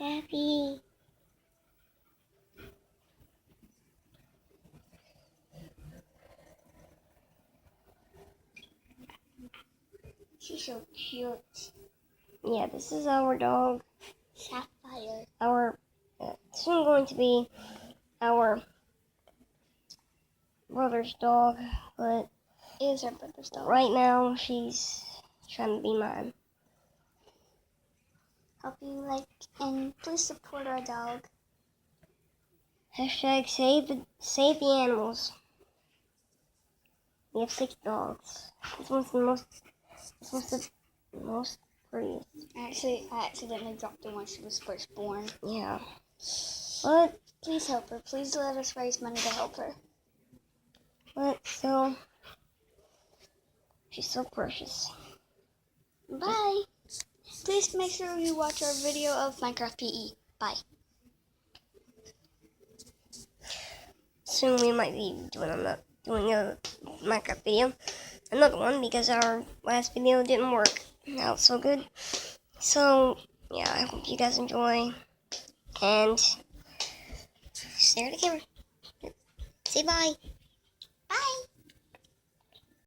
Happy. She's so cute. Yeah, this is our dog. Safire. Our soon going to be our brother's dog, but It is her brother's dog. right now she's trying to be mine. Hope you like and please support our dog. Hashtag save the animals. We have 6 dogs. This one's the most prettiest. Actually, I accidentally dropped her when she was first born. Yeah. But Please help her. Please let us raise money to help her. still, she's so precious. Bye. Please make sure you watch our video of Minecraft PE. Bye. Soon we might be doing a Minecraft video, another one, because our last video didn't work out so good. So yeah, I hope you guys enjoy, and stare at the camera. Say bye. Bye.